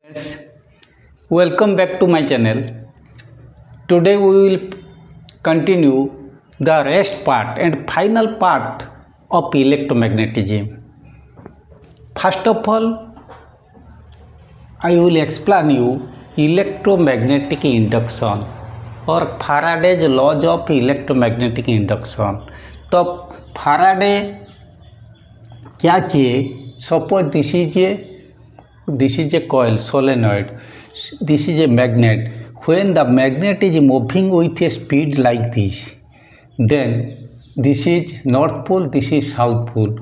Friends, welcome back to my channel. Today we will continue the rest part and final part of electromagnetism. First of all, I will explain you electromagnetic induction or Faraday's laws of electromagnetic induction. तो Faraday क्या किए? Suppose this is a coil solenoid, this is a magnet. When the magnet is moving with a speed like this, then this is north pole, this is south pole.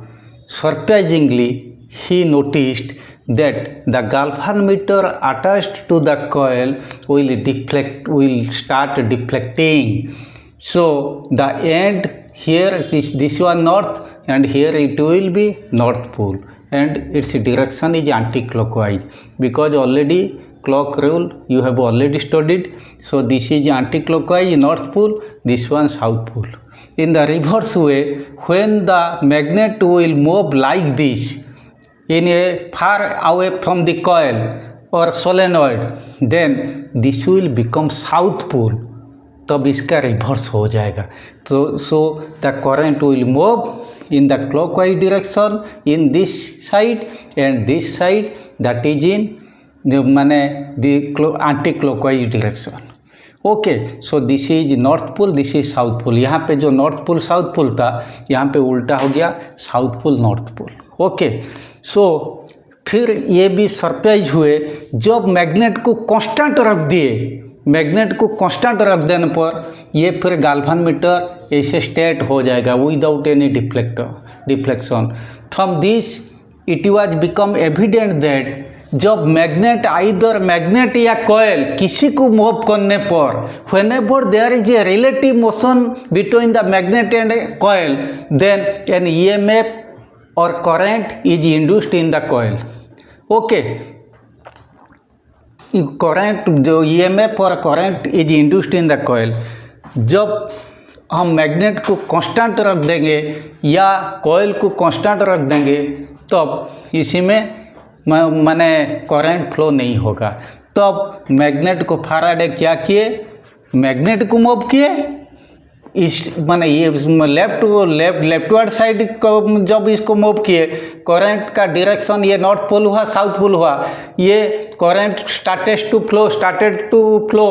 Surprisingly, he noticed that the galvanometer attached to the coil will start deflecting. So the end here, this one north, and here it will be north pole, and its direction is anti-clockwise because already clock rule you have already studied. So this is anti-clockwise north pole, this one south pole. In the reverse way, when the magnet will move like this in a far away from the coil or solenoid, then this will become south pole. तब इसका reverse हो जाएगा. तो so the current will move in the clockwise direction in this side, and this side that is in the anti-clockwise direction. Okay, so this is north pole, this is south pole. यहाँ पे जो north pole south pole था, यहाँ पे उल्टा हो गया south pole north pole. Okay, so फिर ये भी सरप्राइज हुए जब मैग्नेट को कांस्टेंट रख दिए. मैग्नेट को कांस्टेंट रख देने पर ये फिर गाल्वानोमीटर ऐसे स्टेट हो जाएगा without any deflection. From this it was become evident that जब मैग्नेट आइदर मैग्नेट या कॉइल किसी को मूव करने पर whenever there is a relative motion between the magnet and coil, then an EMF और current is induced in the coil. Okay, current जो EMF और current is induced in the coil. जब हम magnet को constant रख देंगे या coil को कांस्टेंट रख देंगे तब इसी में माने करंट फ्लो नहीं होगा. तब मैग्नेट को फैराडे क्या किए, मैग्नेट को मूव किए इस माने ये लेफ्टवर्ड साइड को जब इसको मूव किए, करंट का डायरेक्शन ये नॉर्थ पोल हुआ साउथ पोल हुआ, ये करंट स्टार्टेड टू फ्लो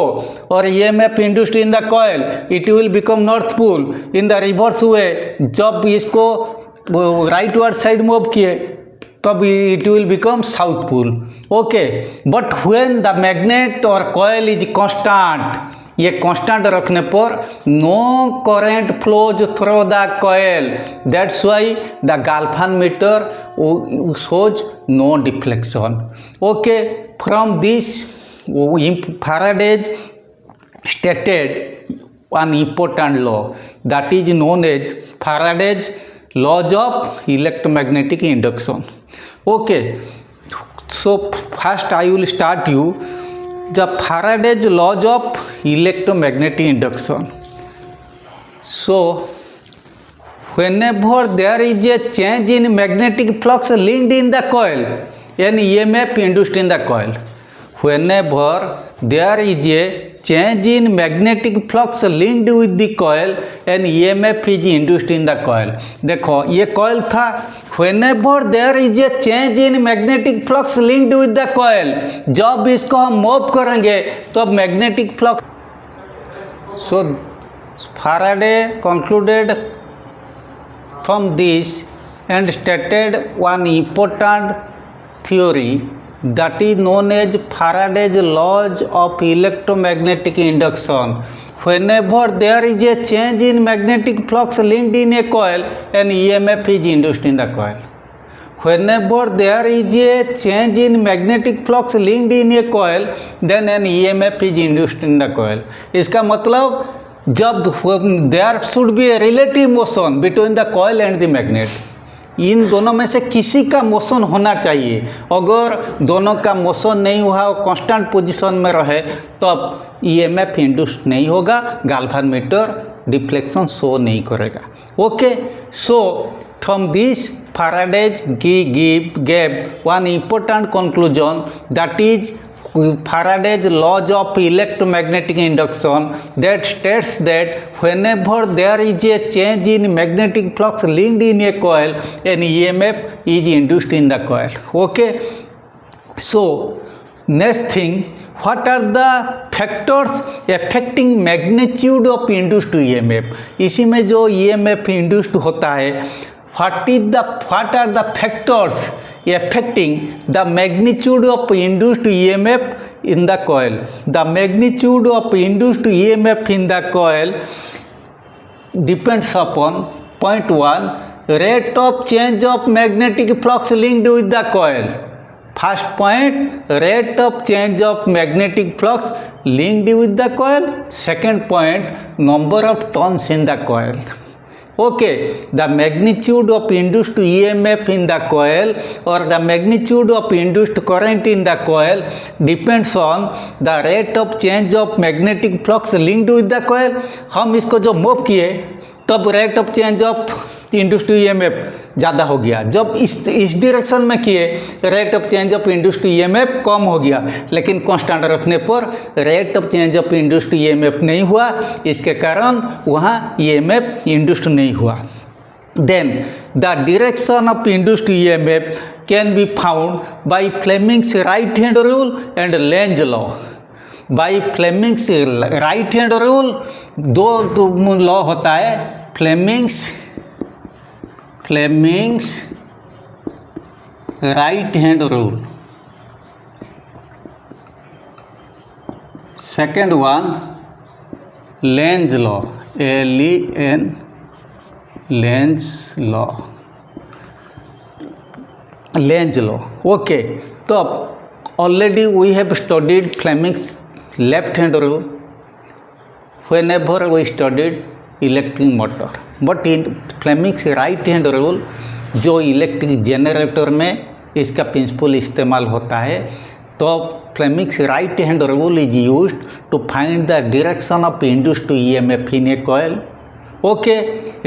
और EMF induced in the coil, it will become north pole. In the reverse way जब इसको राइटवर्ड साइड मूव किए तब it will become south pole. Okay, but when the magnet और coil is constant, ये constant रखने पर no current flows through the coil, that's why the galvanometer shows no deflection. Okay, from this Faraday stated an important law that is known as Faraday's laws of electromagnetic induction. Okay, so first I will start you the Faraday's laws of electromagnetic induction. So whenever there is a change in magnetic flux linked in the coil, an EMF induced in the coil. Whenever there is a change in magnetic flux linked with the coil, an EMF is induced in the coil. देखो ये coil था, whenever there is a change in magnetic flux linked with the coil, जब इसको हम move करेंगे तो magnetic flux. So Faraday concluded from this and stated one important theory that is known as Faraday's laws of electromagnetic induction. Whenever there is a change in magnetic flux linked in a coil, an EMF is induced in the coil. Whenever there is a change in magnetic flux linked in a coil, then an EMF is induced in the coil. इसका मतलब जब there should be a relative motion between the coil and the magnet, इन दोनों में से किसी का motion होना चाहिए. अगर दोनों का मोशन नहीं हुआ और कांस्टेंट पोजीशन में रहे तब ईएमएफ इंड्यूस नहीं होगा, गाल्वानोमीटर डिफ्लेक्शन शो नहीं करेगा. Okay, so from this Faraday gave one important conclusion, that is Faraday's laws of electromagnetic induction, that states that whenever there is a change in magnetic flux linked in a coil, an EMF is induced in the coil. Okay, so next thing, what are the factors affecting magnitude of induced EMF? इसी में जो EMF induced होता है, what are the factors affecting the magnitude of induced EMF in the coil? The magnitude of induced EMF in the coil depends upon point 1, rate of change of magnetic flux linked with the coil. First point, rate of change of magnetic flux linked with the coil. Second point, number of turns in the coil. Okay, the magnitude of induced EMF in the coil or the magnitude of induced current in the coil depends on the rate of change of magnetic flux linked with the coil. हम इसको जो move किए तब rate of change of induced EMF ज़्यादा हो गया, जब इस डायरेक्शन में किए rate of change of induced EMF कम हो गया, लेकिन कांस्टेंट रखने पर rate of change of induced EMF नहीं हुआ, इसके कारण वहाँ ईएमएफ इंड्यूस्ड नहीं हुआ. Then the direction of induced EMF can be found by Fleming's right hand rule and Lenz law. By Fleming's right hand rule, दो लॉ होता है, Fleming's right hand rule. Second one, Lenz law, L-E-N, Lenz law. Lenz law. Okay, तो already we have studied Fleming's left hand rule whenever we studied electric motor, but in Fleming's right hand rule जो electric generator में इसका principle इस्तेमाल होता है, तो Fleming's right hand rule is used to find the direction of induced EMF in a coil. Okay,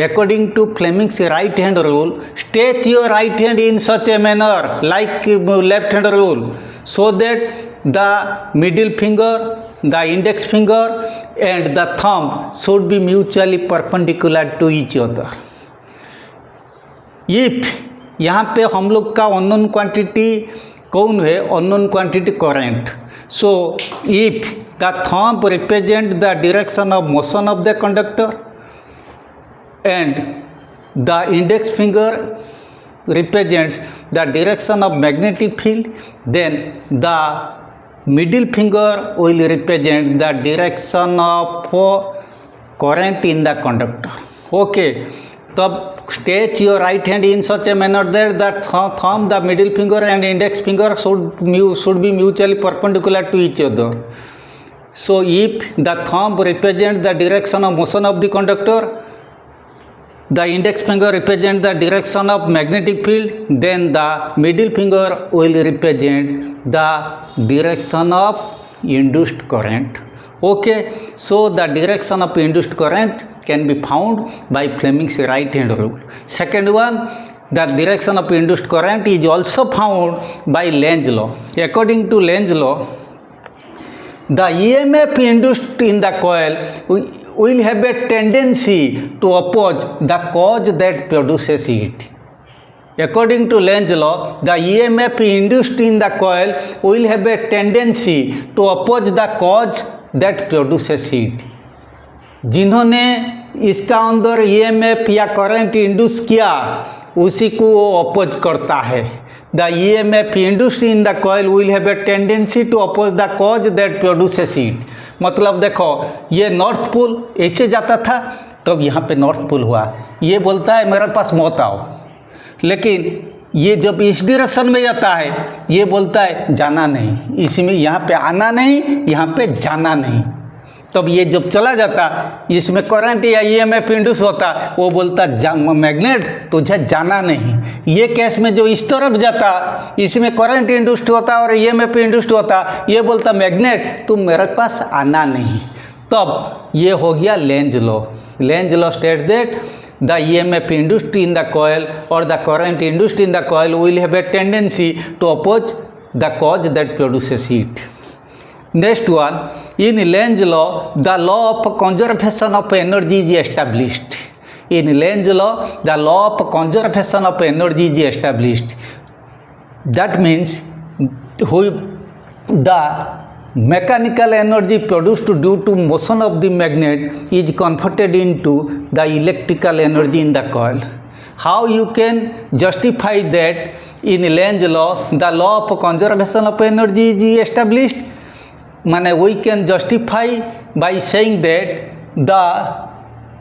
according to Fleming's right hand rule, stretch your right hand in such a manner like left hand rule, so that the middle finger, the index finger and the thumb should be mutually perpendicular to each other. If यहाँ पे हम लोग का unknown quantity कौन है? Unknown quantity current. So if the thumb represent the direction of motion of the conductor and the index finger represents the direction of magnetic field, then the middle finger will represent the direction of current in the conductor. Okay, तब stretch your right hand in such a manner that the thumb, the middle finger and index finger should be mutually perpendicular to each other. So if the thumb represents the direction of motion of the conductor, the index finger represents the direction of magnetic field, then the middle finger will represent the direction of induced current. Okay, so the direction of induced current can be found by Fleming's right hand rule. Second one, the direction of induced current is also found by Lenz law. According to Lenz law, the EMF induced in the coil will have a tendency to oppose the cause that produces it. According to Lenz law, the EMF induced in the coil will have a tendency to oppose the cause that produces it. जिन्होंने इसका अंदर EMF या current induce किया उसी को वो oppose करता है. The EMF induced in the coil will have a tendency to oppose the cause that produces it. मतलब देखो, ये नॉर्थ पोल ऐसे जाता था तब यहाँ पे नॉर्थ पोल हुआ, ये बोलता है मेरे पास मत आओ, लेकिन ये जब इस डायरेक्शन में जाता है ये बोलता है जाना नहीं, इसमें यहाँ पे आना नहीं, यहाँ पे जाना नहीं. तब ये जब चला जाता, इसमें करंट या ईएमएफ इंड्यूस होता, वो बोलता मैग्नेट तुझे जाना नहीं. ये केस में जो इस तरफ जाता, इसमें करंट इंड्यूस्ड होता और ईएमएफ इंड्यूस्ड होता, ये बोलता मैग्नेट तुम मेरे पास आना नहीं. तब ये हो गया Lenz law. Lenz law state that the EMF induced in the coil or the current induced in the coil will have a tendency to oppose the cause that produces heat. Next one, in Lenz law, the law of conservation of energy is established. In Lenz law, the law of conservation of energy is established. That means the mechanical energy produced due to motion of the magnet is converted into the electrical energy in the coil. How you can justify that? In Lenz law, the law of conservation of energy is established. We can justify by saying that the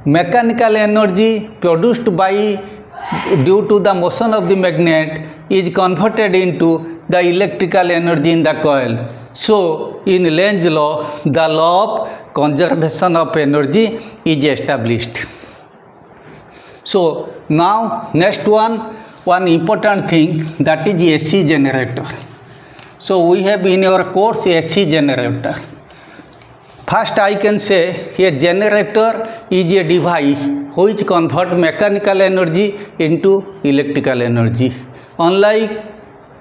mechanical energy produced due to the motion of the magnet is converted into the electrical energy in the coil. So, in Lenz law, the law of conservation of energy is established. So, now next one important thing, that is AC generator. So, we have in our course AC generator. First I can say a generator is a device which converts mechanical energy into electrical energy. Unlike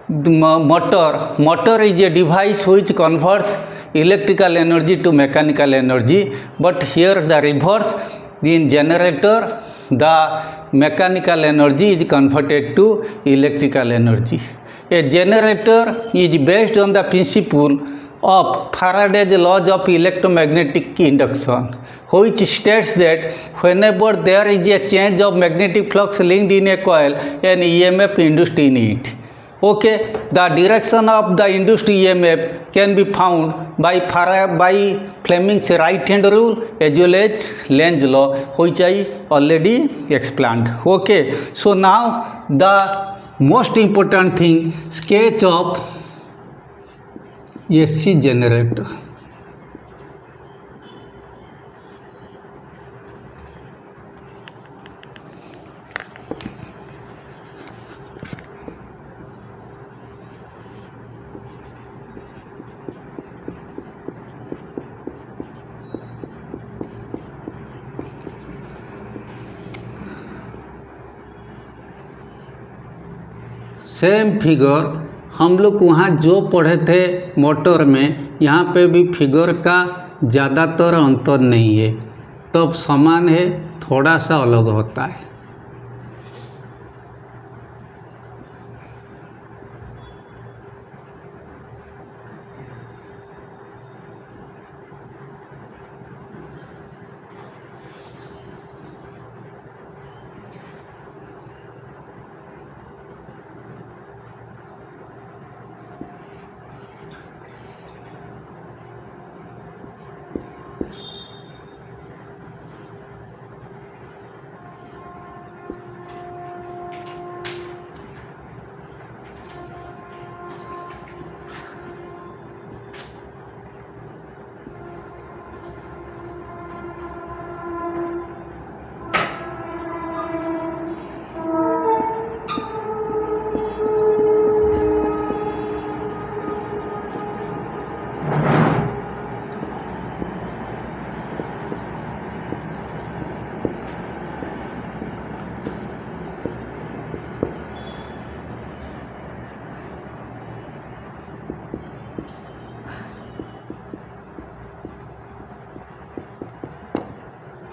the motor is a device which converts electrical energy to mechanical energy, but here the reverse. In generator, the mechanical energy is converted to electrical energy. A generator is based on the principle of Faraday's laws of electromagnetic induction, which states that whenever there is a change of magnetic flux linked in a coil, an EMF induced in it. Okay, the direction of the induced EMF can be found by Fleming's right hand rule as well as Lenz law, which I already explained. Okay, so now the most important thing, sketch of AC generator. Same figure हम लोग वहाँ जो पढ़े थे motor में, यहाँ पे भी फिगर का ज़्यादातर अंतर नहीं है, तब समान है, थोड़ा सा अलग होता है।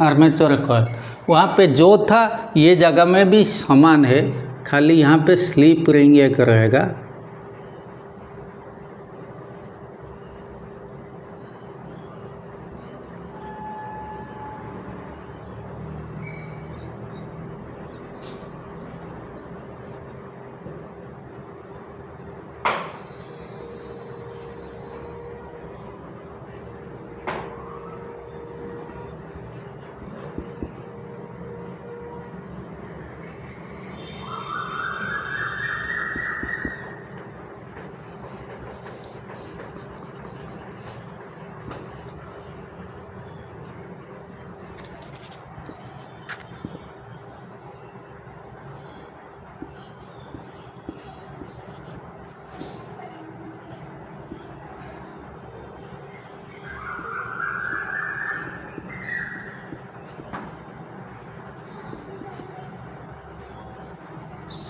आर्मेचर कॉइल वहाँ पे जो था ये जगह में भी समान है, खाली यहाँ पे स्लिप रिंग एक रहेगा।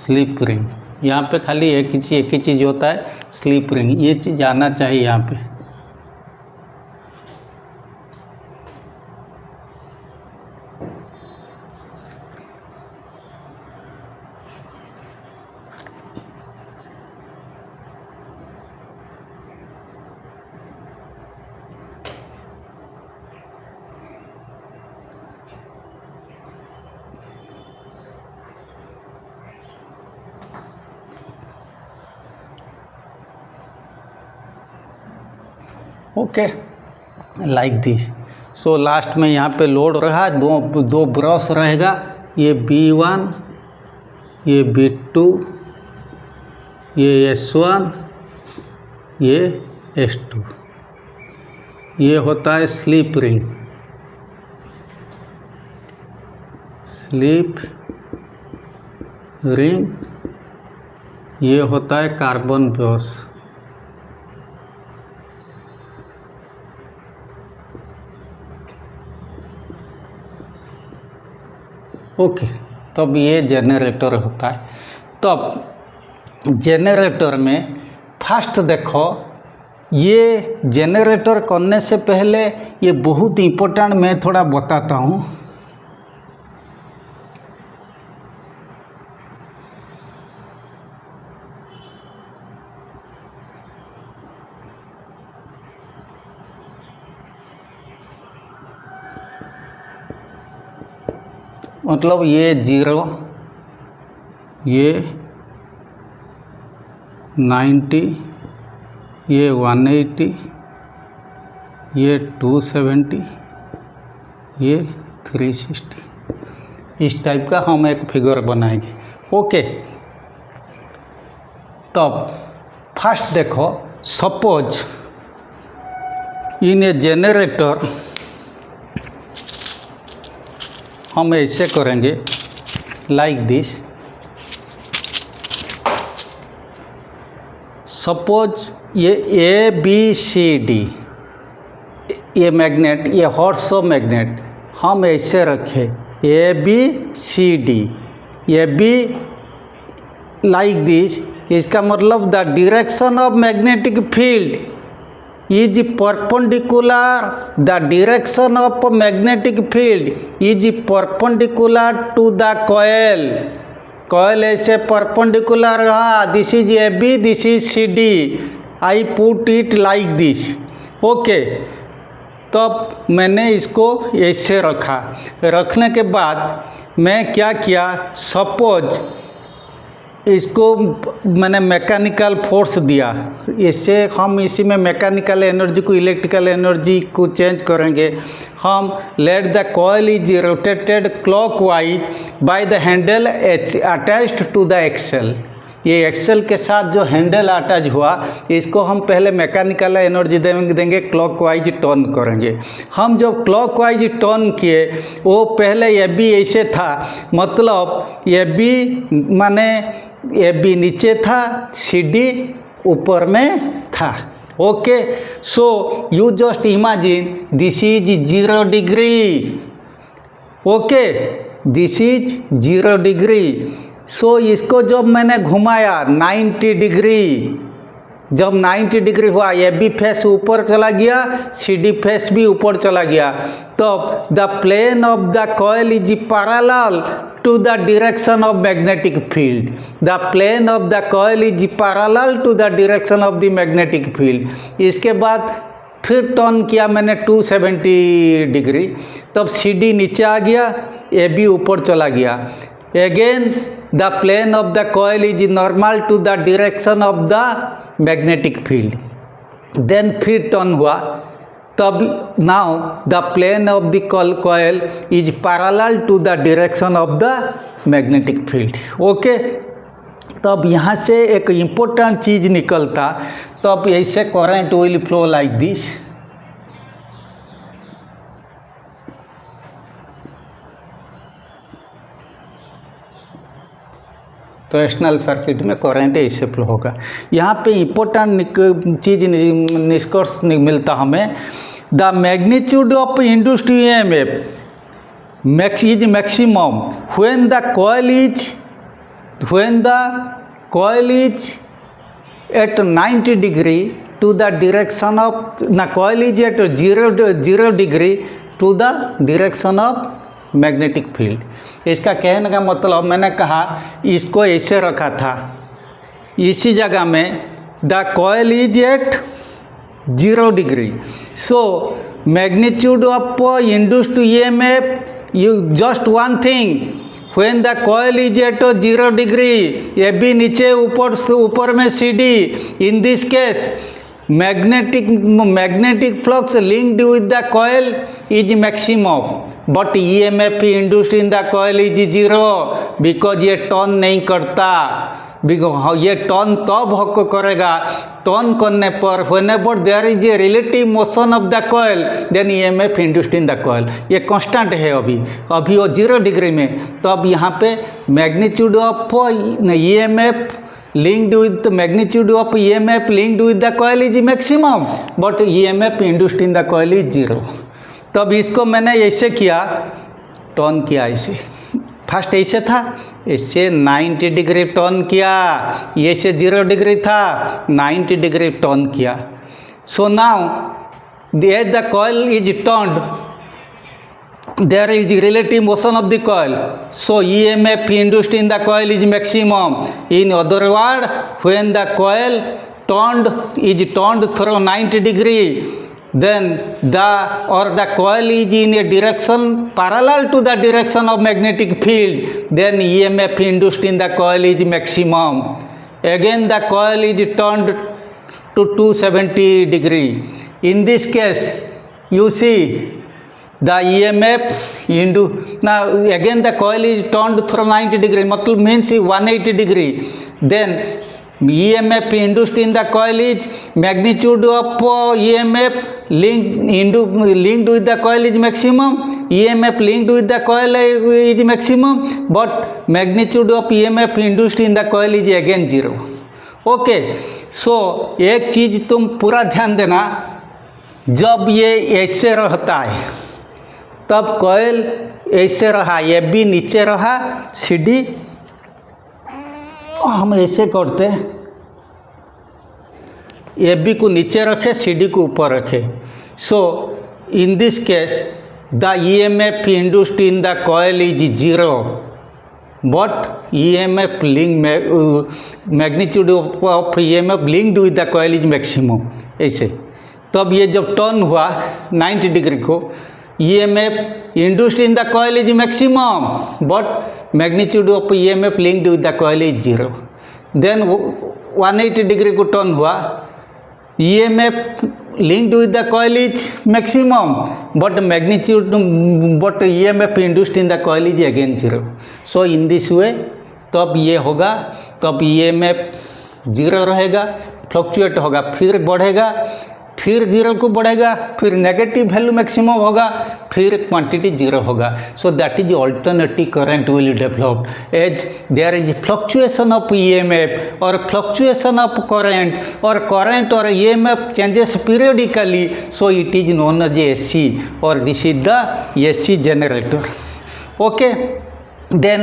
Slip ring. यहाँ पे खाली एक ही चीज़ होता है, स्लिप रिंग, ये चीज़ आना चाहिए यहाँ पे। Okay, like this. So last में यहाँ पे लोड रहा, दो ब्रश रहेगा, ये B1, ये B2, ये S1, ये S2। ये होता है स्लिप रिंग, स्लिप रिंग। ये होता है कार्बन ब्रश। ओके, तब ये जनरेटर होता है। तब जनरेटर में फर्स्ट देखो, ये जनरेटर करने से पहले ये बहुत इम्पोर्टेंट मैं थोड़ा बताता हूँ। मतलब ये 0, ये 90, ये 180, ये 270, ये 360, इस टाइप का हम एक फिगर बनाएंगे। ओके, तब फर्स्ट देखो, सपोज इन ए जनरेटर हम ऐसे करेंगे, लाइक दिस। सपोज ये ABCD, ये मैग्नेट, ये हॉर्सो मैग्नेट हम ऐसे रखें, ABCD, ये भी लाइक दिस। इसका मतलब the direction of magnetic field is perpendicular, the direction of magnetic field is perpendicular to the coil. coil ऐसे perpendicular रहा, this is AB, this is CD, I put it like this. Okay, तब मैंने इसको ऐसे रखा। रखने के बाद मैं क्या किया, सपोज इसको मैंने मैकेनिकल फोर्स दिया। इससे हम इसी में मैकेनिकल एनर्जी को इलेक्ट्रिकल एनर्जी को चेंज करेंगे। हम let the coil is rotated clockwise by the handle attached to the axle. ये एक्सेल के साथ जो हैंडल अटैच हुआ, इसको हम पहले मैकेनिकल एनर्जी देंगे, क्लॉकवाइज टर्न करेंगे। हम जब क्लॉकवाइज टर्न किए, वो पहले ये भी ऐसे था, मतलब ये भी माने ये भी नीचे था, CD ऊपर में था। Okay, so you just imagine this is 0 degree. Okay, this is 0 degree. So इसको जब मैंने घुमाया 90 डिग्री, जब 90 डिग्री हुआ, ये भी फेस ऊपर चला गया, CD फेस भी ऊपर चला गया, तब the plane of the coil is parallel to the direction of magnetic field. The plane of the coil is parallel to the direction of the magnetic field. इसके बाद फिर टर्न किया मैंने 270 डिग्री, तब CD नीचे आ गया, AB ऊपर चला गया। Again the plane of the coil is normal to the direction of the magnetic field. Then फिर टर्न हुआ, तब now the plane of the coil is parallel to the direction of the magnetic field. Okay, तब यहाँ से एक important चीज़ निकलता, तब ऐसे current will flow like this. तो एक्सटर्नल सर्किट में करंट ऐसे फ्लो होगा। यहाँ पे इम्पोर्टेंट चीज़ निष्कर्ष मिलता हमें, the magnitude of induced EMF is maximum when the coil is when the coil is at 90 degree to the direction of the coil is at 0 degree to the direction of magnetic field. इसका कहने का मतलब, मैंने कहा इसको ऐसे रखा था, इसी जगह में the coil is at 0 degree, so magnitude of induced EMF, you just one thing, when the coil is at 0 degree, ये भी नीचे ऊपर में CD, in this case magnetic flux linked with the coil is maximum, but EMF induced in the coil is 0 because ये turn नहीं करता। ये turn तब हक करेगा, टर्न करने पर whenever there is a relative motion of the coil then EMF induced in the coil, ये कांस्टेंट है अभी वो 0 डिग्री में, तब यहाँ पे magnitude of EMF linked with the magnitude of EMF linked with the coil is maximum, but EMF induced in the coil is 0। तब इसको मैंने ऐसे किया, टर्न किया ऐसे, फर्स्ट ऐसे था, ऐसे 90 डिग्री टर्न किया, ये से 0 डिग्री था, 90 डिग्री टर्न किया। So now the coil is turned, there is relative motion of the coil, so EMF induced in the coil is maximum। In other word, when the coil is turned through 90 degree, then the coil is in a direction parallel to the direction of magnetic field, then EMF induced in the coil is maximum। Again the coil is turned to 270 degree, in this case you see the EMF now again the coil is turned through 90 degree, matlab means 180 degree, then EMF induced in the coil is magnitude of EMF linked with the coil is maximum, EMF linked with the coil is maximum, but magnitude of EMF induced in the coil is again 0। Okay, सो एक चीज़ तुम पूरा ध्यान देना, जब ये ऐसे रहता है तब कॉइल ऐसे रहा, ये भी नीचे रहा, CD हम ऐसे करते, ये भी को नीचे रखे, CD को ऊपर रखे। So in this case the EMF induced in the coil is 0, but EMF magnitude of EMF linked with the coil is maximum, ऐसे। तब ये जब टर्न हुआ 90 डिग्री को, EMF induced in the coil is maximum, but magnitude of EMF linked with the coil is 0। Then 180 degree को turn हुआ, EMF linked with the coil is maximum, but EMF induced in the coil is again 0। So in this way, तब ये होगा, तब EMF 0 रहेगा, fluctuate होगा, फिर बढ़ेगा, फिर 0 को बढ़ेगा, फिर नेगेटिव वैल्यू मैक्सिमम होगा, फिर क्वांटिटी 0 होगा। So that is alternative current will developed as there is fluctuation of EMF और फ्लक्चुएशन ऑफ करंट, और करंट और EMF changes periodically, so it is known as AC, और this is the AC generator. Okay, then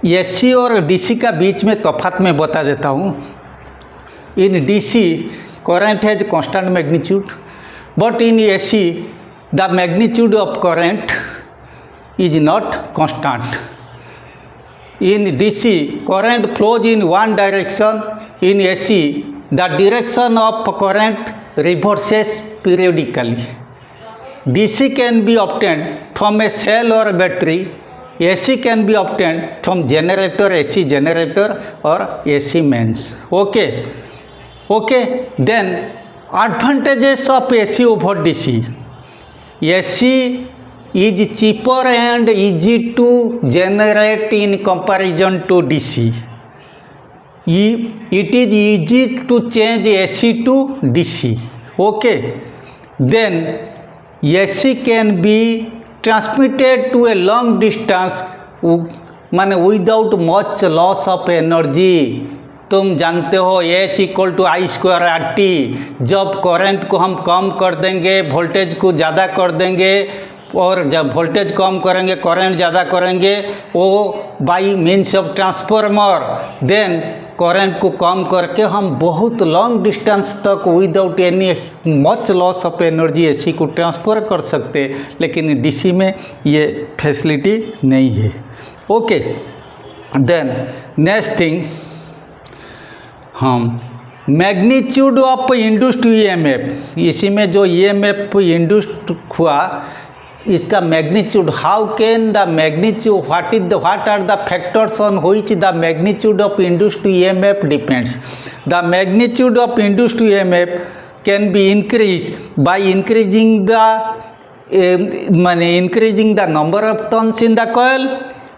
AC और DC का बीच में तफात में बता देता हूँ। इन DC current has constant magnitude, but in AC the magnitude of current is not constant। In DC current flows in one direction, in AC the direction of current reverses periodically। DC can be obtained from a cell or a battery, AC can be obtained from generator, AC generator or AC mains। Okay, then advantages of AC over DC। AC is cheaper and easy to generate in comparison to DC। It is easy to change AC to DC। Okay, then AC can be transmitted to a long distance माने without much loss of energy। तुम जानते हो H = I²RT। जब current को हम कम कर देंगे, voltage को ज़्यादा कर देंगे, और जब वोल्टेज कम करेंगे, करंट ज़्यादा करेंगे, वो by means of transformer, then current को कम करके हम बहुत लॉन्ग डिस्टेंस तक without any much loss of energy AC को ट्रांसफर कर सकते हैं, लेकिन डीसी में ये फैसिलिटी नहीं है। ओके, देन नेक्स्ट थिंग, हम मैग्नीट्यूड ऑफ इंड्यूस्ड ईएमएफ, इसी में जो ईएमएफ इंड्यूस्ड हुआ इसका magnitude, how can the magnitude, what are the factors on which the magnitude of induced EMF depends. The magnitude of induced EMF can be increased by increasing the number of turns in the coil,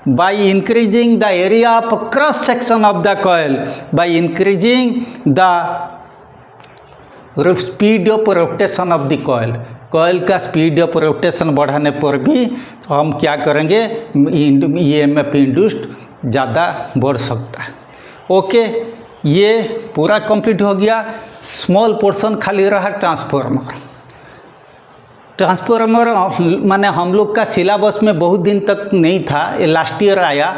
by increasing the area of cross section of the coil, by increasing the speed of rotation of the coil। coil का speed of rotation बढ़ाने पर भी हम क्या करेंगे, EMF induced ज़्यादा बढ़ सकता है। ओके, ये पूरा कंप्लीट हो गया। स्मॉल पोर्शन खाली रहा ट्रांसफार्मर। ट्रांसफार्मर माने हम लोग का सिलेबस में बहुत दिन तक नहीं था, ये लास्ट ईयर आया,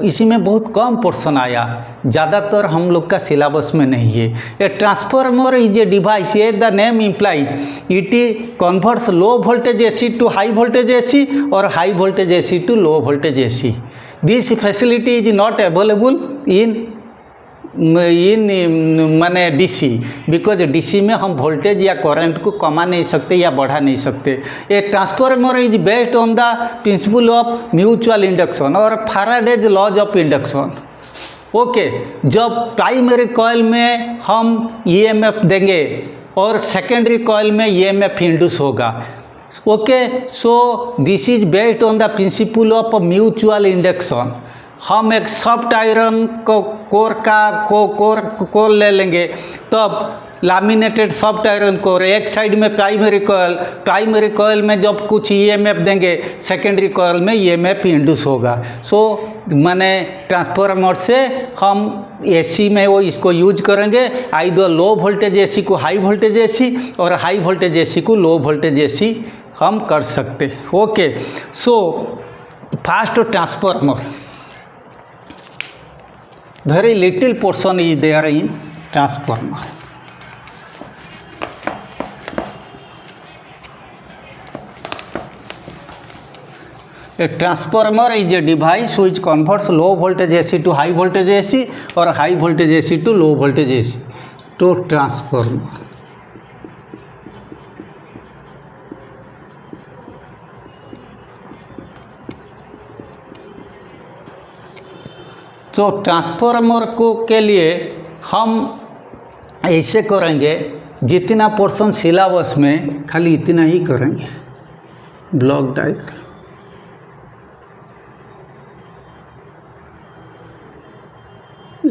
इसी में बहुत कम पोर्शन आया, ज़्यादातर हम लोग का सिलेबस में नहीं है। ये ट्रांसफार्मर इज ए डिवाइस, ये the name implies it converts low voltage AC to high voltage AC और high voltage AC to low voltage AC. This facility is not available in माने डीसी, बिकॉज डीसी में हम voltage या current को कमा नहीं सकते या बढ़ा नहीं सकते। A transformer is based on the principle of mutual induction और Faraday's laws of induction. Okay, जब प्राइमरी कॉइल में हम ईएमएफ देंगे और सेकेंडरी कॉइल में ईएमएफ इंड्यूस होगा। Okay, so this is based on the principle of mutual induction. हम एक सॉफ्ट आयरन को कोर ले लेंगे, तब लैमिनेटेड सॉफ्ट आयरन कोर, एक साइड में प्राइमरी कॉइल में जब कुछ ईएमएफ देंगे, सेकेंडरी कॉइल में ईएमएफ इंड्यूस होगा। सो माने ट्रांसफार्मर से हम एसी में वो इसको यूज करेंगे, आइदर लो वोल्टेज एसी को हाई वोल्टेज एसी और हाई वोल्टेज एसी को लो वोल्टेज एसी हम कर सकते। Okay, so first transformer, very little portion is there in transformer। A transformer is a device which converts low voltage AC to high voltage AC or high voltage AC to low voltage AC to transformer। तो transformer को के लिए हम ऐसे करेंगे, जितना portion syllabus में खाली इतना ही करेंगे। ब्लॉक डायग्राम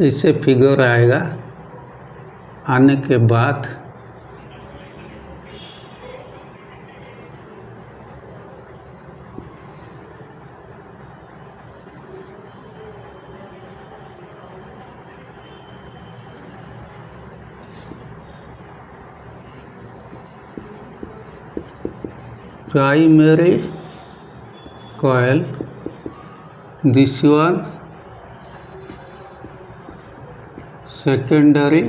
इससे फिगर आएगा, आने के बाद primary coil, this one secondary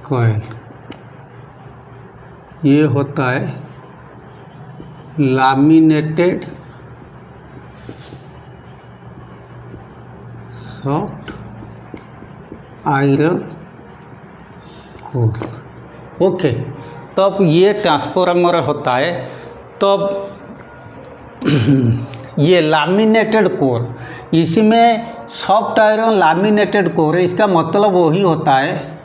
coil। ये होता है laminated soft iron core. Okay, तब ये ट्रांसफार्मर होता है, तब ये लैमिनेटेड कोर, इसमें सॉफ्ट आयरन लैमिनेटेड कोर है, इसका मतलब वही होता है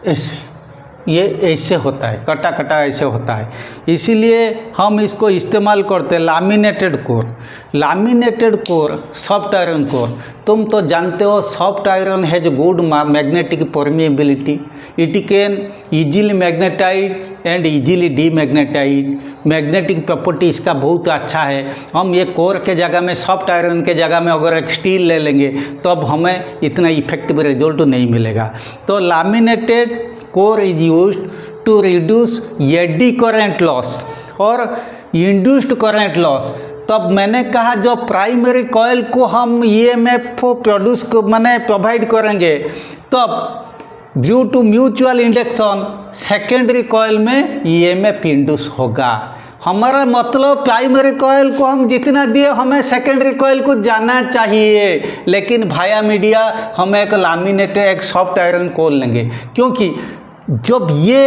ऐसे, ये ऐसे होता है, कटा कटा ऐसे होता है, इसीलिए हम इसको इस्तेमाल करते हैं laminated core. Laminated core, soft iron core, तुम तो जानते हो soft iron has good magnetic permeability, it can easily magnetize and easily demagnetize, magnetic property इसका बहुत अच्छा है। हम ये कोर के जगह में, सॉफ्ट आयरन के जगह में अगर एक स्टील ले लेंगे तो अब हमें इतना इफेक्टिव रिजल्ट नहीं मिलेगा। तो laminated core is used to reduce eddy current loss और इंड्यूस्ड करंट लॉस। तब मैंने कहा जो प्राइमरी कॉइल को हम ईएमएफ प्रोवाइड करेंगे, तब due to mutual induction secondary coil में ईएमएफ इंड्यूस होगा। हमारा मतलब प्राइमरी कॉइल को हम जितना दिए हमें सेकेंडरी कॉइल को जाना चाहिए, लेकिन भाया मीडिया हम एक लैमिनेटेड एक सॉफ्ट आयरन कोर लेंगे, क्योंकि जब ये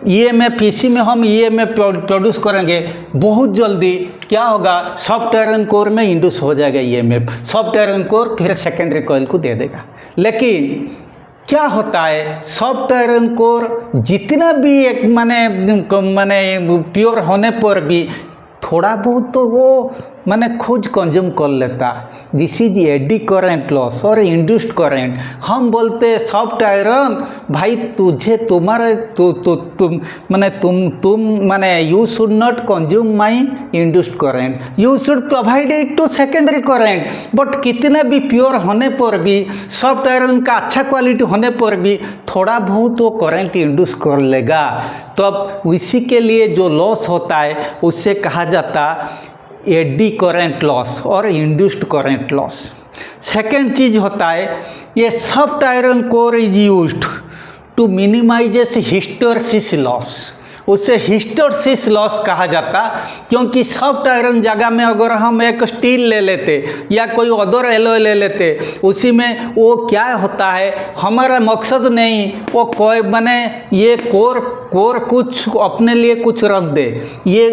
ईएमएफ इसी में हम ईएमएफ प्रोड्यूस करेंगे, बहुत जल्दी क्या होगा, सॉफ्ट आयरन कोर में इंड्यूस हो जाएगा ईएमएफ। सॉफ्ट आयरन कोर फिर सेकेंडरी कॉइल को दे देगा। लेकिन क्या होता है, सॉफ्ट आयरन कोर जितना भी एक माने प्योर होने पर भी थोड़ा बहुत तो वो खुद कंज्यूम कर लेता। This is eddy current loss और इंड्यूस्ड करेंट। हम बोलते सॉफ्ट आयरन भाई तुझे तुम्हारे तुम you should not consume my induced current, you should provide it to secondary current. But कितना भी प्योर होने पर भी, सॉफ्ट आयरन का अच्छा क्वालिटी होने पर भी थोड़ा बहुत वो करेंट इंड्यूस कर लेगा। तो अब इसी के लिए जो लॉस होता है उससे कहा जाता एडी करंट लॉस और इंड्यूस्ड करंट लॉस। सेकेंड चीज होता है, ये soft iron core is used to minimize hysteresis loss. उसे हिस्टैरिसीस लॉस कहा जाता, क्योंकि सॉफ्ट आयरन जगह में अगर हम एक स्टील ले लेते या कोई अदर एलॉय ले लेते, उसी में वो क्या होता है, हमारा मकसद नहीं वो कोई ये कोर कुछ अपने लिए कुछ रख दे, ये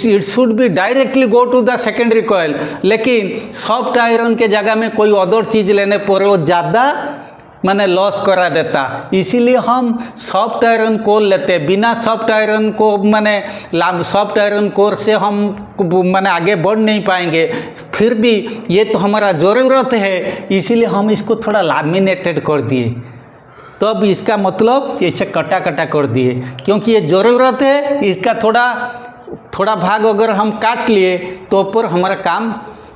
it should be directly go to the secondary coil. लेकिन सॉफ्ट आयरन के जगह में कोई अदर चीज़ लेने पर वो ज़्यादा लॉस करा देता। इसीलिए हम सॉफ्ट आयरन कोर लेते। बिना सॉफ्ट आयरन को सॉफ्ट आयरन कोर से हम आगे बढ़ नहीं पाएंगे। फिर भी ये तो हमारा ज़रूरत है, इसीलिए हम इसको थोड़ा लैमिनेटेड कर दिए। तो अब इसका मतलब ऐसे कटा कटा कर दिए, क्योंकि ये ज़रूरत है। इसका थोड़ा भाग अगर हम काट लिए तो ऊपर हमारा काम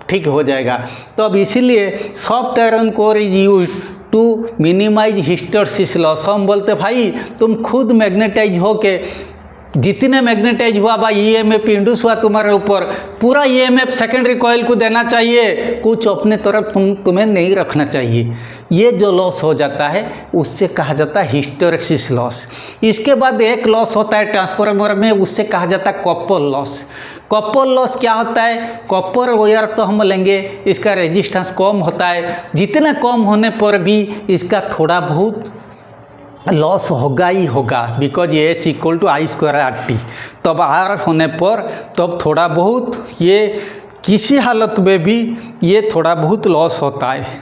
ठीक हो जाएगा। तो अब इसीलिए soft iron core is used to minimize hysteresis loss. हम बोलते भाई तुम खुद मैग्नेटाइज हो के, जितने मैग्नेटाइज हुआ भाई ईएमएफ इंड्यूस हुआ तुम्हारे ऊपर, पूरा ईएमएफ सेकेंडरी कॉइल को देना चाहिए, कुछ अपने तरफ तुम्हें नहीं रखना चाहिए। ये जो लॉस हो जाता है उससे कहा जाता है हिस्टैरिसीस लॉस। इसके बाद एक लॉस होता है ट्रांसफार्मर में, उससे कहा जाता है कॉपर लॉस। कॉपर लॉस क्या होता है, कॉपर वायर तो हम लेंगे, इसका रेजिस्टेंस कम होता है, जितना कम होने पर भी इसका थोड़ा बहुत लॉस होगा ही होगा, बिकॉज ये H = I²RT। तब R होने पर तब थोड़ा बहुत ये किसी हालत में भी ये थोड़ा बहुत लॉस होता है।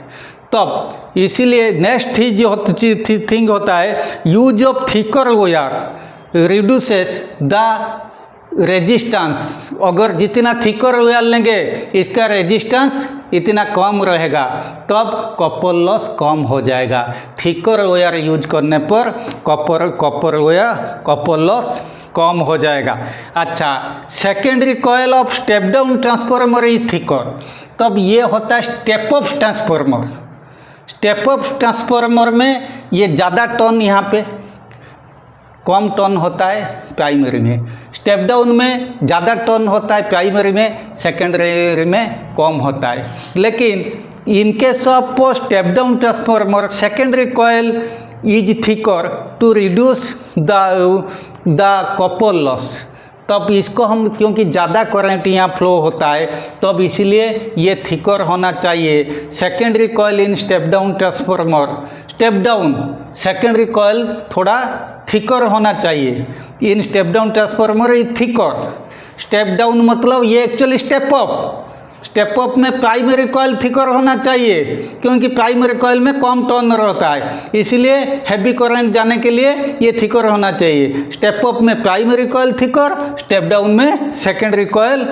तब इसीलिए नेक्स्ट थिंग होता है, use of thicker wire reduces the resistance. अगर जितना थिकर वायर लेंगे इसका रेजिस्टेंस इतना कम रहेगा, तब कॉपर लॉस कम हो जाएगा। थिकर वायर यूज करने पर कॉपर लॉस कम हो जाएगा। अच्छा, secondary coil of step down transformer is thicker. तब ये होता है step up transformer. Step up transformer में ये ज़्यादा टर्न यहाँ पे कम टर्न होता है प्राइमरी में, स्टेप डाउन में ज़्यादा टर्न होता है प्राइमरी में, सेकेंडरी में कम होता है। लेकिन in case of step down transformer secondary coil is thicker to reduce the copper loss. तब इसको हम, क्योंकि ज़्यादा करंट यहाँ फ्लो होता है, तब इसीलिए ये थिकर होना चाहिए। Secondary coil in step down transformer, step down secondary coil थोड़ा थिकर होना चाहिए। In step down transformer is thicker. Step down मतलब ये actually step up. Step up में प्राइमरी कॉइल थिकर होना चाहिए, क्योंकि प्राइमरी कॉइल में कम टर्न रहता है, इसीलिए हैवी करंट जाने के लिए ये थिकर होना चाहिए। स्टेप अप में primary coil thicker, step down में secondary coil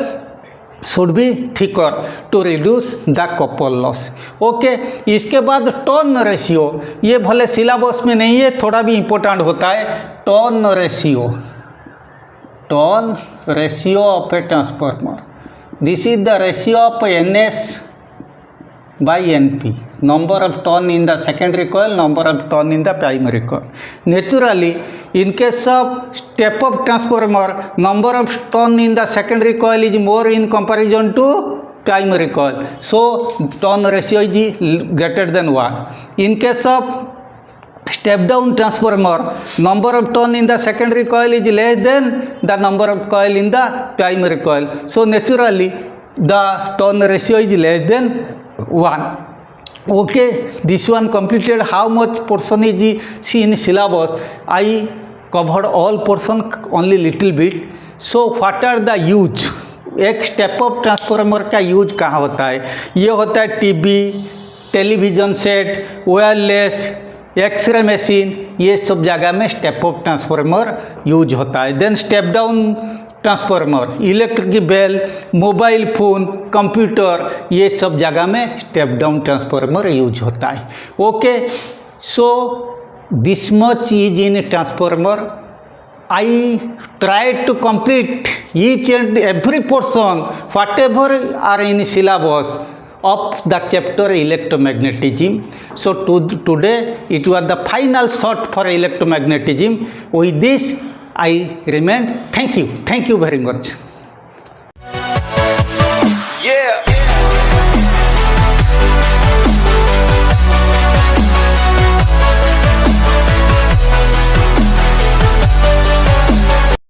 should be thicker to reduce the copper loss. Okay, इसके बाद टर्न रेशियो, ये भले सिलेबस में नहीं है, थोड़ा भी इम्पोर्टेंट होता है। Turn ratio turn ratio of a transformer. This is the ratio of NS by NP, number of turn in the secondary coil, number of turn in the primary coil. Naturally, in case of step-up transformer, number of turn in the secondary coil is more in comparison to primary coil. So, turn ratio is greater than 1. In case of step-down transformer, number of turn in the secondary coil is less than the number of coil in the primary coil. So, naturally, the turn ratio is less than 1. Okay, this one completed. How much portion is seen in syllabus? I covered all portion, only little bit. So what are the use? एक step up transformer का use कहाँ होता है? ये होता है TV, television set, wireless, x ray machine, ये सब जगह में स्टेप अप ट्रांसफार्मर यूज होता है. Then step down transformer, electric bell, mobile phone, computer, ये सब जगह में स्टेप डाउन ट्रांसफार्मर यूज होता है. Okay, so this much is in transformer. I try to complete each and every portion whatever are in syllabus of the chapter electromagnetism. So today it was the final shot for electromagnetism. With this I remain. Thank you very much. Yeah.